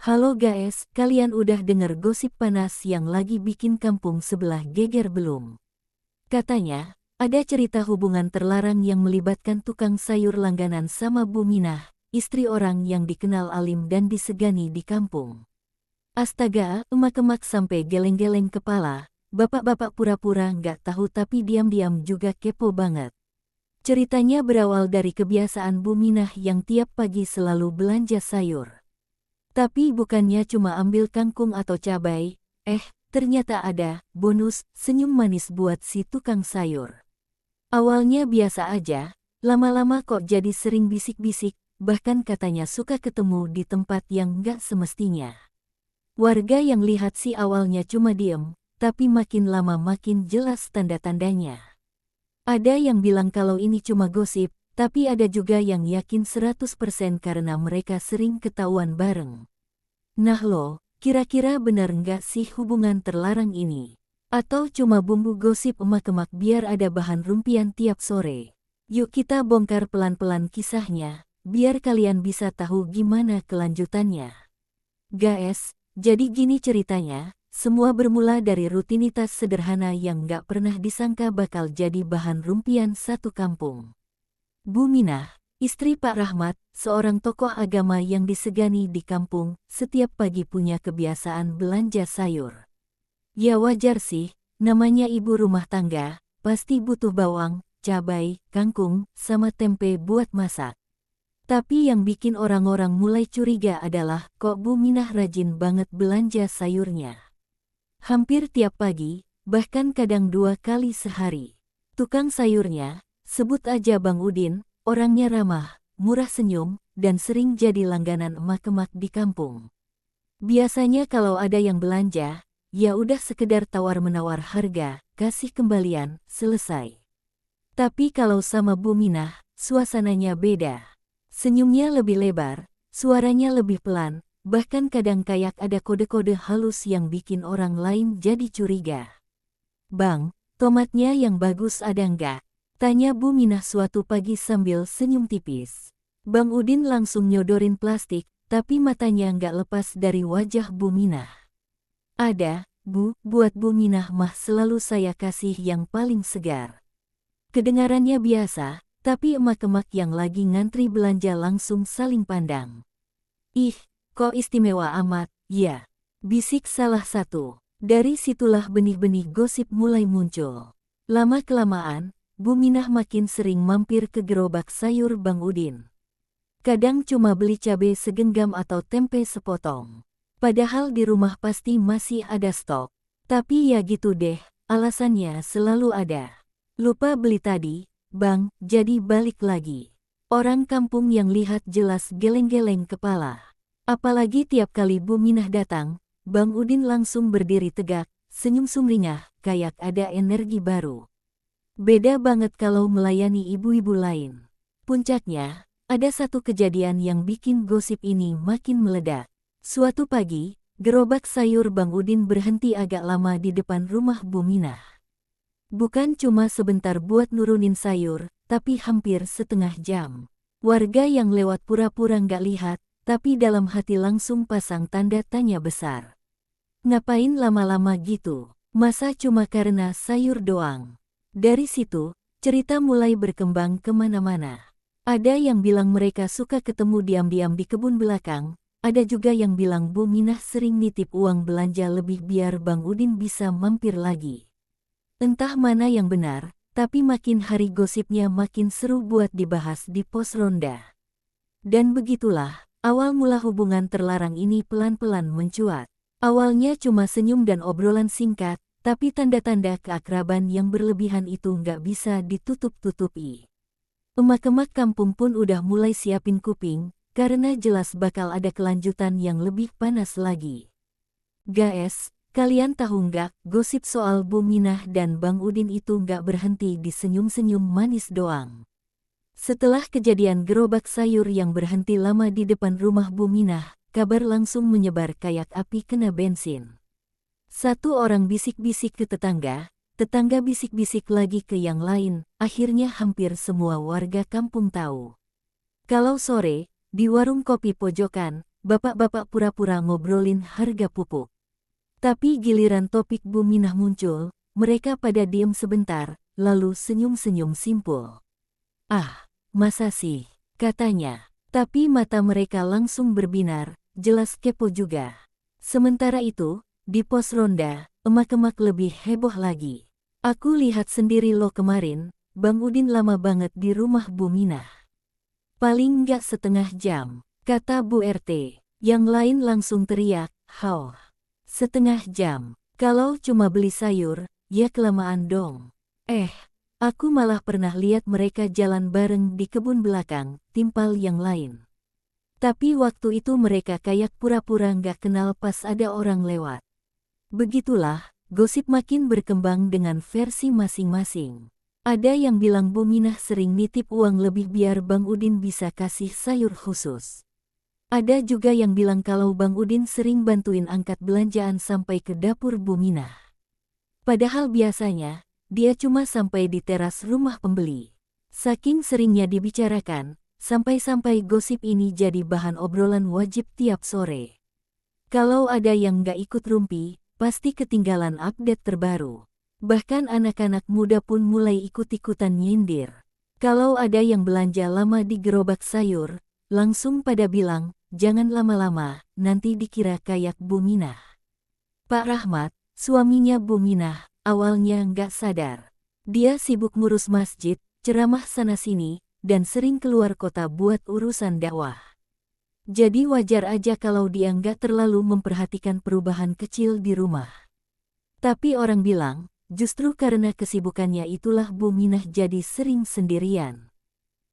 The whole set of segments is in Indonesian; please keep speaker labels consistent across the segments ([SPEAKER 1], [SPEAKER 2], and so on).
[SPEAKER 1] Halo guys, kalian udah denger gosip panas yang lagi bikin kampung sebelah geger belum? Katanya, ada cerita hubungan terlarang yang melibatkan tukang sayur langganan sama Bu Minah, istri orang yang dikenal alim dan disegani di kampung. Astaga, emak-emak sampai geleng-geleng kepala, bapak-bapak pura-pura nggak tahu tapi diam-diam juga kepo banget. Ceritanya berawal dari kebiasaan Bu Minah yang tiap pagi selalu belanja sayur. Tapi bukannya cuma ambil kangkung atau cabai, ternyata ada bonus senyum manis buat si tukang sayur. Awalnya biasa aja, lama-lama kok jadi sering bisik-bisik, bahkan katanya suka ketemu di tempat yang nggak semestinya. Warga yang lihat sih awalnya cuma diem, tapi makin lama makin jelas tanda-tandanya. Ada yang bilang kalau ini cuma gosip, tapi ada juga yang yakin 100% karena mereka sering ketahuan bareng. Nah lo, kira-kira benar nggak sih hubungan terlarang ini? Atau cuma bumbu gosip emak-emak biar ada bahan rumpian tiap sore? Yuk kita bongkar pelan-pelan kisahnya, biar kalian bisa tahu gimana kelanjutannya. Guys, jadi gini ceritanya, semua bermula dari rutinitas sederhana yang nggak pernah disangka bakal jadi bahan rumpian satu kampung. Bu Minah, istri Pak Rahmat, seorang tokoh agama yang disegani di kampung, setiap pagi punya kebiasaan belanja sayur. Ya wajar sih, namanya ibu rumah tangga, pasti butuh bawang, cabai, kangkung, sama tempe buat masak. Tapi yang bikin orang-orang mulai curiga adalah kok Bu Minah rajin banget belanja sayurnya. Hampir tiap pagi, bahkan kadang 2 kali sehari. Tukang sayurnya, sebut aja Bang Udin, orangnya ramah, murah senyum, dan sering jadi langganan emak-emak di kampung. Biasanya kalau ada yang belanja, ya udah sekedar tawar-menawar harga, kasih kembalian, selesai. Tapi kalau sama Bu Minah, suasananya beda. Senyumnya lebih lebar, suaranya lebih pelan, bahkan kadang kayak ada kode-kode halus yang bikin orang lain jadi curiga. Bang, tomatnya yang bagus ada nggak? Tanya Bu Minah suatu pagi sambil senyum tipis. Bang Udin langsung nyodorin plastik, tapi matanya nggak lepas dari wajah Bu Minah. Ada, Bu, buat Bu Minah mah selalu saya kasih yang paling segar. Kedengarannya biasa, tapi emak-emak yang lagi ngantri belanja langsung saling pandang. Ih, kok istimewa amat, ya. Bisik salah satu. Dari situlah benih-benih gosip mulai muncul. Lama-kelamaan, Bu Minah makin sering mampir ke gerobak sayur Bang Udin. Kadang cuma beli cabai segenggam atau tempe sepotong. Padahal di rumah pasti masih ada stok. Tapi ya gitu deh, alasannya selalu ada. Lupa beli tadi, Bang, jadi balik lagi. Orang kampung yang lihat jelas geleng-geleng kepala. Apalagi tiap kali Bu Minah datang, Bang Udin langsung berdiri tegak, senyum sumringah, kayak ada energi baru. Beda banget kalau melayani ibu-ibu lain. Puncaknya, ada satu kejadian yang bikin gosip ini makin meledak. Suatu pagi, gerobak sayur Bang Udin berhenti agak lama di depan rumah Bu Minah. Bukan cuma sebentar buat nurunin sayur, tapi hampir setengah jam. Warga yang lewat pura-pura nggak lihat, tapi dalam hati langsung pasang tanda tanya besar. Ngapain lama-lama gitu? Masa cuma karena sayur doang? Dari situ, cerita mulai berkembang kemana-mana. Ada yang bilang mereka suka ketemu diam-diam di kebun belakang, ada juga yang bilang Bu Minah sering nitip uang belanja lebih biar Bang Udin bisa mampir lagi. Entah mana yang benar, tapi makin hari gosipnya makin seru buat dibahas di pos ronda. Dan begitulah, awal mula hubungan terlarang ini pelan-pelan mencuat. Awalnya cuma senyum dan obrolan singkat, tapi tanda-tanda keakraban yang berlebihan itu nggak bisa ditutup-tutupi. Emak-emak kampung pun udah mulai siapin kuping, karena jelas bakal ada kelanjutan yang lebih panas lagi. Guys, kalian tahu nggak, gosip soal Bu Minah dan Bang Udin itu nggak berhenti di senyum-senyum manis doang. Setelah kejadian gerobak sayur yang berhenti lama di depan rumah Bu Minah, kabar langsung menyebar kayak api kena bensin. Satu orang bisik-bisik ke tetangga, tetangga bisik-bisik lagi ke yang lain, akhirnya hampir semua warga kampung tahu. Kalau sore, di warung kopi pojokan, bapak-bapak pura-pura ngobrolin harga pupuk. Tapi giliran topik Bu Minah muncul, mereka pada diem sebentar, lalu senyum-senyum simpul. "Ah, masa sih?" katanya. Tapi mata mereka langsung berbinar, jelas kepo juga. Sementara itu, di pos ronda, emak-emak lebih heboh lagi. "Aku lihat sendiri loh kemarin, Bang Udin lama banget di rumah Bu Minah. Paling nggak setengah jam," kata Bu RT. Yang lain langsung teriak, "Hau! Setengah jam. Kalau cuma beli sayur, ya kelamaan dong." Aku malah pernah lihat mereka jalan bareng di kebun belakang, timpal yang lain. Tapi waktu itu mereka kayak pura-pura nggak kenal pas ada orang lewat. Begitulah, gosip makin berkembang dengan versi masing-masing. Ada yang bilang Bu Minah sering nitip uang lebih biar Bang Udin bisa kasih sayur khusus. Ada juga yang bilang kalau Bang Udin sering bantuin angkat belanjaan sampai ke dapur Bu Minah. Padahal biasanya, dia cuma sampai di teras rumah pembeli. Saking seringnya dibicarakan, sampai-sampai gosip ini jadi bahan obrolan wajib tiap sore. Kalau ada yang nggak ikut rumpi, pasti ketinggalan update terbaru. Bahkan anak-anak muda pun mulai ikut-ikutan nyindir. Kalau ada yang belanja lama di gerobak sayur, langsung pada bilang, "Jangan lama-lama, nanti dikira kayak Bu Minah." Pak Rahmat, suaminya Bu Minah, awalnya nggak sadar. Dia sibuk ngurus masjid, ceramah sana-sini, dan sering keluar kota buat urusan dakwah. Jadi wajar aja kalau dia nggak terlalu memperhatikan perubahan kecil di rumah. Tapi orang bilang, justru karena kesibukannya itulah Bu Minah jadi sering sendirian.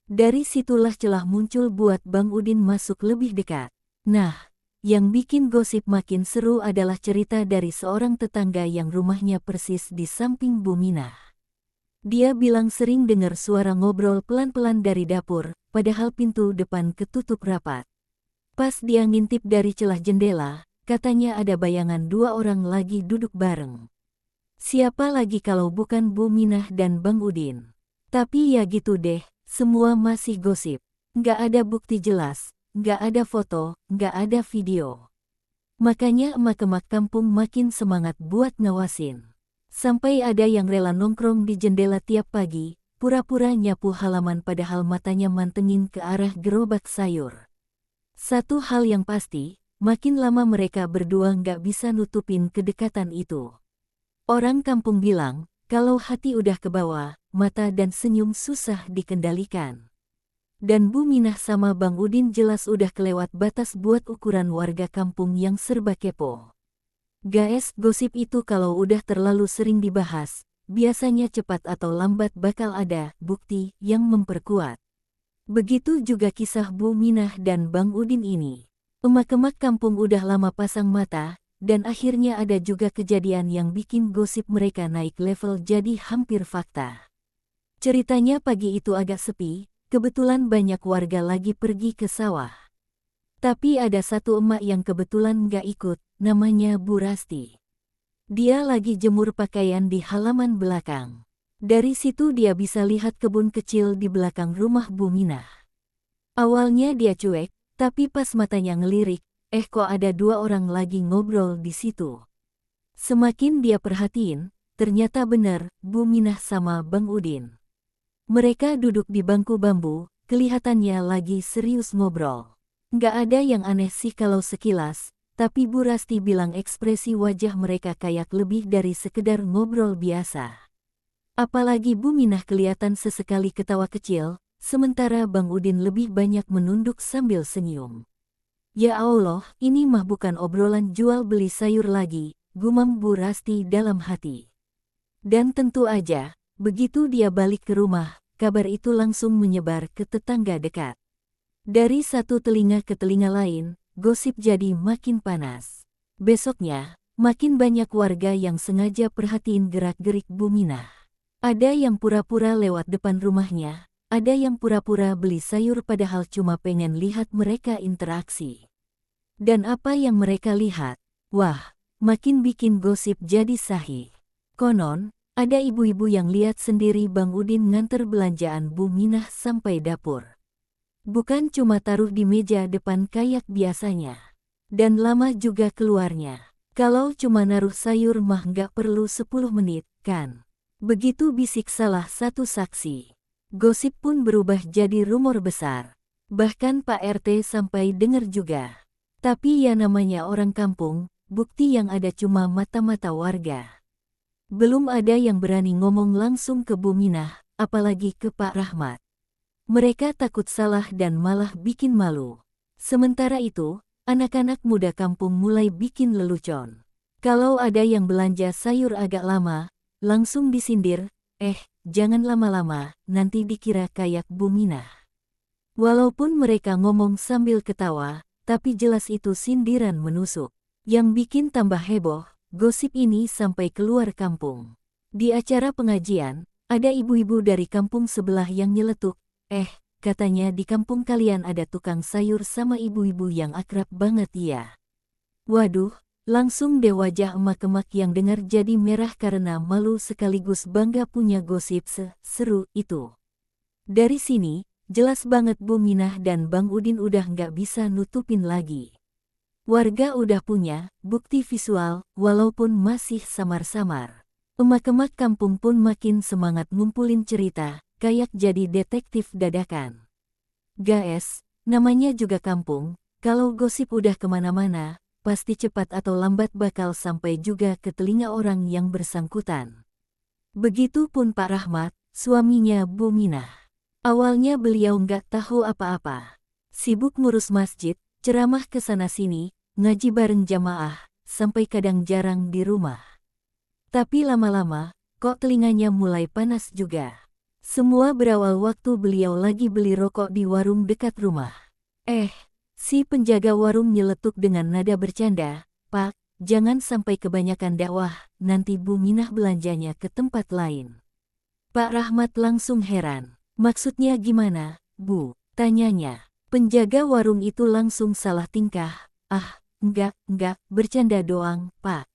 [SPEAKER 1] Dari situlah celah muncul buat Bang Udin masuk lebih dekat. Nah, yang bikin gosip makin seru adalah cerita dari seorang tetangga yang rumahnya persis di samping Bu Minah. Dia bilang sering dengar suara ngobrol pelan-pelan dari dapur, padahal pintu depan ketutup rapat. Pas dia ngintip dari celah jendela, katanya ada bayangan dua orang lagi duduk bareng. Siapa lagi kalau bukan Bu Minah dan Bang Udin? Tapi ya gitu deh. Semua masih gosip. Nggak ada bukti jelas, nggak ada foto, nggak ada video. Makanya emak-emak kampung makin semangat buat ngawasin. Sampai ada yang rela nongkrong di jendela tiap pagi, pura-pura nyapu halaman padahal matanya mantengin ke arah gerobak sayur. Satu hal yang pasti, makin lama mereka berdua nggak bisa nutupin kedekatan itu. Orang kampung bilang, kalau hati udah ke bawah, mata dan senyum susah dikendalikan. Dan Bu Minah sama Bang Udin jelas udah kelewat batas buat ukuran warga kampung yang serba kepo. Guys, gosip itu kalau udah terlalu sering dibahas, biasanya cepat atau lambat bakal ada bukti yang memperkuat. Begitu juga kisah Bu Minah dan Bang Udin ini. Emak-emak kampung udah lama pasang mata, dan akhirnya ada juga kejadian yang bikin gosip mereka naik level jadi hampir fakta. Ceritanya pagi itu agak sepi, kebetulan banyak warga lagi pergi ke sawah. Tapi ada satu emak yang kebetulan nggak ikut, namanya Bu Rasti. Dia lagi jemur pakaian di halaman belakang. Dari situ dia bisa lihat kebun kecil di belakang rumah Bu Minah. Awalnya dia cuek, tapi pas matanya ngelirik, kok ada dua orang lagi ngobrol di situ. Semakin dia perhatiin, ternyata benar Bu Minah sama Bang Udin. Mereka duduk di bangku bambu, kelihatannya lagi serius ngobrol. Nggak ada yang aneh sih kalau sekilas, tapi Bu Rasti bilang ekspresi wajah mereka kayak lebih dari sekedar ngobrol biasa. Apalagi Bu Minah kelihatan sesekali ketawa kecil, sementara Bang Udin lebih banyak menunduk sambil senyum. Ya Allah, ini mah bukan obrolan jual beli sayur lagi, gumam Bu Rasti dalam hati. Dan tentu aja, begitu dia balik ke rumah, kabar itu langsung menyebar ke tetangga dekat. Dari satu telinga ke telinga lain, gosip jadi makin panas. Besoknya, makin banyak warga yang sengaja perhatiin gerak-gerik Bu Minah. Ada yang pura-pura lewat depan rumahnya, ada yang pura-pura beli sayur padahal cuma pengen lihat mereka interaksi. Dan apa yang mereka lihat? Wah, makin bikin gosip jadi sahih. Konon, ada ibu-ibu yang lihat sendiri Bang Udin nganter belanjaan Bu Minah sampai dapur. Bukan cuma taruh di meja depan kayak biasanya. Dan lama juga keluarnya. Kalau cuma naruh sayur mah nggak perlu 10 menit, kan? Begitu bisik salah satu saksi. Gosip pun berubah jadi rumor besar. Bahkan Pak RT sampai dengar juga. Tapi ya namanya orang kampung, bukti yang ada cuma mata-mata warga. Belum ada yang berani ngomong langsung ke Bu Minah, apalagi ke Pak Rahmat. Mereka takut salah dan malah bikin malu. Sementara itu, anak-anak muda kampung mulai bikin lelucon. Kalau ada yang belanja sayur agak lama, langsung disindir, jangan lama-lama, nanti dikira kayak Bu Minah. Walaupun mereka ngomong sambil ketawa, tapi jelas itu sindiran menusuk. Yang bikin tambah heboh, gosip ini sampai keluar kampung. Di acara pengajian, ada ibu-ibu dari kampung sebelah yang nyeletuk, katanya di kampung kalian ada tukang sayur sama ibu-ibu yang akrab banget ya. Waduh, langsung deh wajah emak-emak yang dengar jadi merah karena malu sekaligus bangga punya gosip seru itu. Dari sini, jelas banget Bu Minah dan Bang Udin udah nggak bisa nutupin lagi. Warga udah punya bukti visual, walaupun masih samar-samar. Emak-emak kampung pun makin semangat ngumpulin cerita, kayak jadi detektif dadakan. Guys, namanya juga kampung, kalau gosip udah kemana-mana, pasti cepat atau lambat bakal sampai juga ke telinga orang yang bersangkutan. Begitupun Pak Rahmat, suaminya Bu Minah. Awalnya beliau nggak tahu apa-apa. Sibuk ngurus masjid, ceramah ke sana-sini, ngaji bareng jamaah, sampai kadang jarang di rumah. Tapi lama-lama, kok telinganya mulai panas juga. Semua berawal waktu beliau lagi beli rokok di warung dekat rumah. Si penjaga warung nyeletuk dengan nada bercanda, "Pak, jangan sampai kebanyakan dakwah, nanti Bu Minah belanjanya ke tempat lain." Pak Rahmat langsung heran. "Maksudnya gimana, Bu?" tanyanya. Penjaga warung itu langsung salah tingkah. Enggak, bercanda doang, Pak."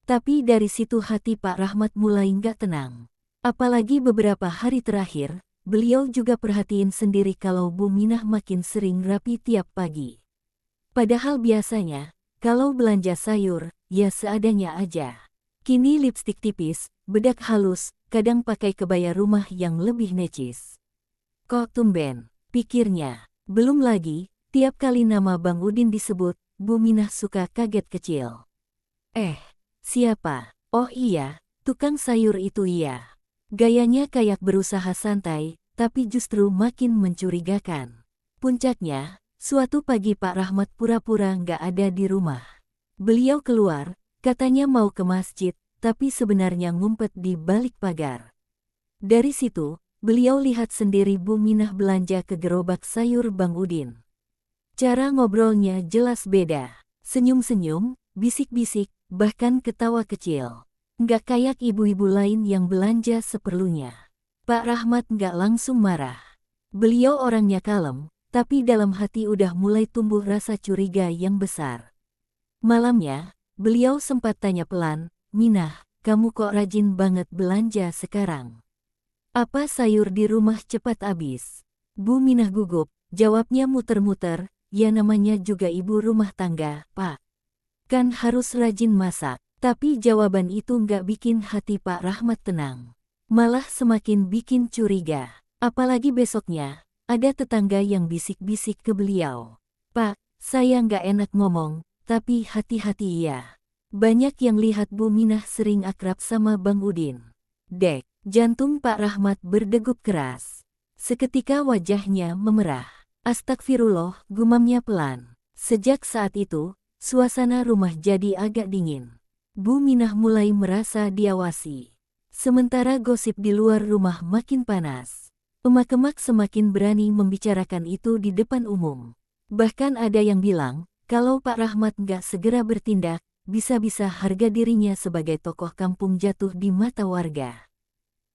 [SPEAKER 1] Tapi dari situ hati Pak Rahmat mulai enggak tenang. Apalagi beberapa hari terakhir, beliau juga perhatiin sendiri kalau Bu Minah makin sering rapi tiap pagi. Padahal biasanya, kalau belanja sayur, ya seadanya aja. Kini lipstik tipis, bedak halus, kadang pakai kebaya rumah yang lebih necis. Kok tumben, pikirnya. Belum lagi, tiap kali nama Bang Udin disebut, Bu Minah suka kaget kecil. Siapa? Oh iya, tukang sayur itu iya. Gayanya kayak berusaha santai, tapi justru makin mencurigakan. Puncaknya, suatu pagi Pak Rahmat pura-pura nggak ada di rumah. Beliau keluar, katanya mau ke masjid, tapi sebenarnya ngumpet di balik pagar. Dari situ, beliau lihat sendiri Bu Minah belanja ke gerobak sayur Bang Udin. Cara ngobrolnya jelas beda. Senyum-senyum, bisik-bisik, bahkan ketawa kecil. Nggak kayak ibu-ibu lain yang belanja seperlunya. Pak Rahmat nggak langsung marah. Beliau orangnya kalem, tapi dalam hati udah mulai tumbuh rasa curiga yang besar. Malamnya, beliau sempat tanya pelan, "Minah, kamu kok rajin banget belanja sekarang? Apa sayur di rumah cepat habis?" Bu Minah gugup, jawabnya muter-muter, "Ya namanya juga ibu rumah tangga, Pak. Kan harus rajin masak." Tapi jawaban itu nggak bikin hati Pak Rahmat tenang. Malah semakin bikin curiga. Apalagi besoknya, ada tetangga yang bisik-bisik ke beliau. "Pak, saya nggak enak ngomong, tapi hati-hati ya. Banyak yang lihat Bu Minah sering akrab sama Bang Udin." Jantung Pak Rahmat berdegup keras. Seketika wajahnya memerah. "Astagfirullah," gumamnya pelan. Sejak saat itu, suasana rumah jadi agak dingin. Bu Minah mulai merasa diawasi. Sementara gosip di luar rumah makin panas. Emak-emak semakin berani membicarakan itu di depan umum. Bahkan ada yang bilang, kalau Pak Rahmat nggak segera bertindak, bisa-bisa harga dirinya sebagai tokoh kampung jatuh di mata warga.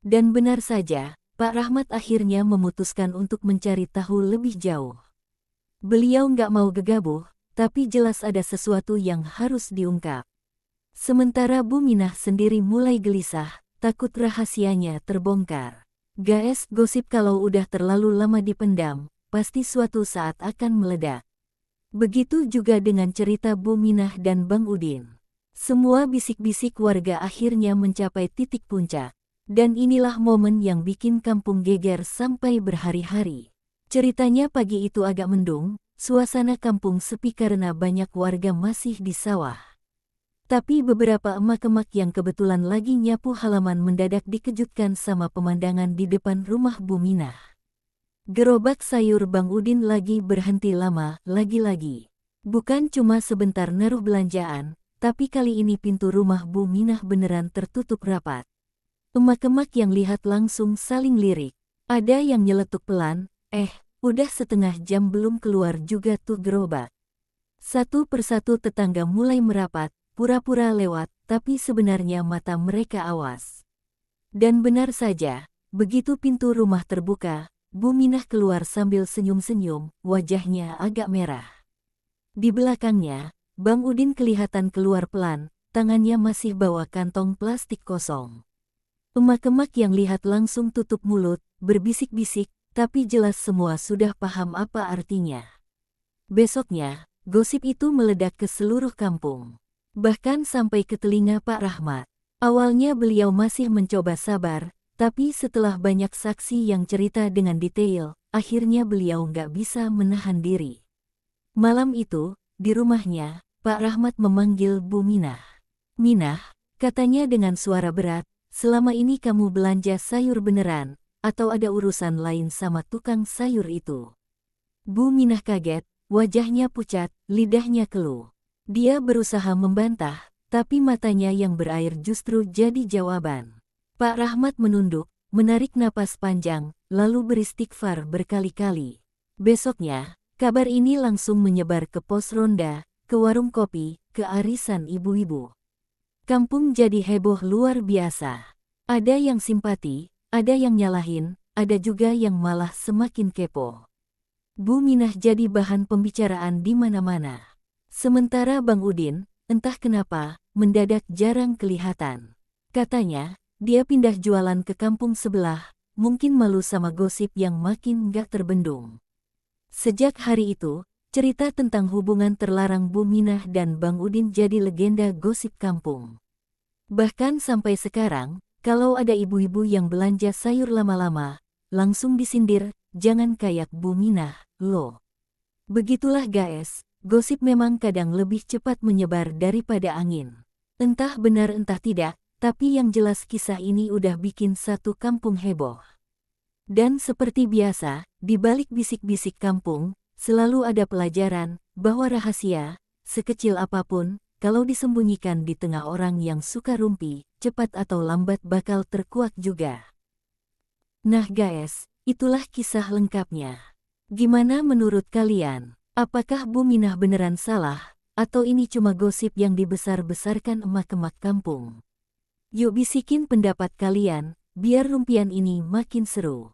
[SPEAKER 1] Dan benar saja, Pak Rahmat akhirnya memutuskan untuk mencari tahu lebih jauh. Beliau nggak mau gegabah, tapi jelas ada sesuatu yang harus diungkap. Sementara Bu Minah sendiri mulai gelisah, takut rahasianya terbongkar. Gosip kalau udah terlalu lama dipendam, pasti suatu saat akan meledak. Begitu juga dengan cerita Bu Minah dan Bang Udin. Semua bisik-bisik warga akhirnya mencapai titik puncak. Dan inilah momen yang bikin kampung geger sampai berhari-hari. Ceritanya pagi itu agak mendung, suasana kampung sepi karena banyak warga masih di sawah. Tapi beberapa emak-emak yang kebetulan lagi nyapu halaman mendadak dikejutkan sama pemandangan di depan rumah Bu Minah. Gerobak sayur Bang Udin lagi berhenti lama, lagi-lagi. Bukan cuma sebentar naruh belanjaan, tapi kali ini pintu rumah Bu Minah beneran tertutup rapat. Emak-emak yang lihat langsung saling lirik. Ada yang nyeletuk pelan, udah setengah jam belum keluar juga tuh gerobak. Satu persatu tetangga mulai merapat, pura-pura lewat, tapi sebenarnya mata mereka awas. Dan benar saja, begitu pintu rumah terbuka, Bu Minah keluar sambil senyum-senyum, wajahnya agak merah. Di belakangnya, Bang Udin kelihatan keluar pelan, tangannya masih bawa kantong plastik kosong. Emak-emak yang lihat langsung tutup mulut, berbisik-bisik, tapi jelas semua sudah paham apa artinya. Besoknya, gosip itu meledak ke seluruh kampung. Bahkan sampai ke telinga Pak Rahmat. Awalnya beliau masih mencoba sabar, tapi setelah banyak saksi yang cerita dengan detail, akhirnya beliau nggak bisa menahan diri. Malam itu, di rumahnya, Pak Rahmat memanggil Bu Minah. "Minah," katanya dengan suara berat, "selama ini kamu belanja sayur beneran, atau ada urusan lain sama tukang sayur itu?" Bu Minah kaget, wajahnya pucat, lidahnya keluh. Dia berusaha membantah, tapi matanya yang berair justru jadi jawaban. Pak Rahmat menunduk, menarik napas panjang, lalu beristighfar berkali-kali. Besoknya, kabar ini langsung menyebar ke pos ronda, ke warung kopi, ke arisan ibu-ibu. Kampung jadi heboh luar biasa. Ada yang simpati, ada yang nyalahin, ada juga yang malah semakin kepo. Bu Minah jadi bahan pembicaraan di mana-mana. Sementara Bang Udin, entah kenapa, mendadak jarang kelihatan. Katanya, dia pindah jualan ke kampung sebelah, mungkin malu sama gosip yang makin gak terbendung. Sejak hari itu, cerita tentang hubungan terlarang Bu Minah dan Bang Udin jadi legenda gosip kampung. Bahkan sampai sekarang, kalau ada ibu-ibu yang belanja sayur lama-lama, langsung disindir, "Jangan kayak Bu Minah, loh." Begitulah guys, gosip memang kadang lebih cepat menyebar daripada angin. Entah benar entah tidak, tapi yang jelas kisah ini udah bikin satu kampung heboh. Dan seperti biasa, di balik bisik-bisik kampung, selalu ada pelajaran bahwa rahasia, sekecil apapun, kalau disembunyikan di tengah orang yang suka rumpi, cepat atau lambat bakal terkuak juga. Nah guys, itulah kisah lengkapnya. Gimana menurut kalian? Apakah Bu Minah beneran salah, atau ini cuma gosip yang dibesar-besarkan emak-emak kampung? Yuk bisikin pendapat kalian, biar rumpian ini makin seru.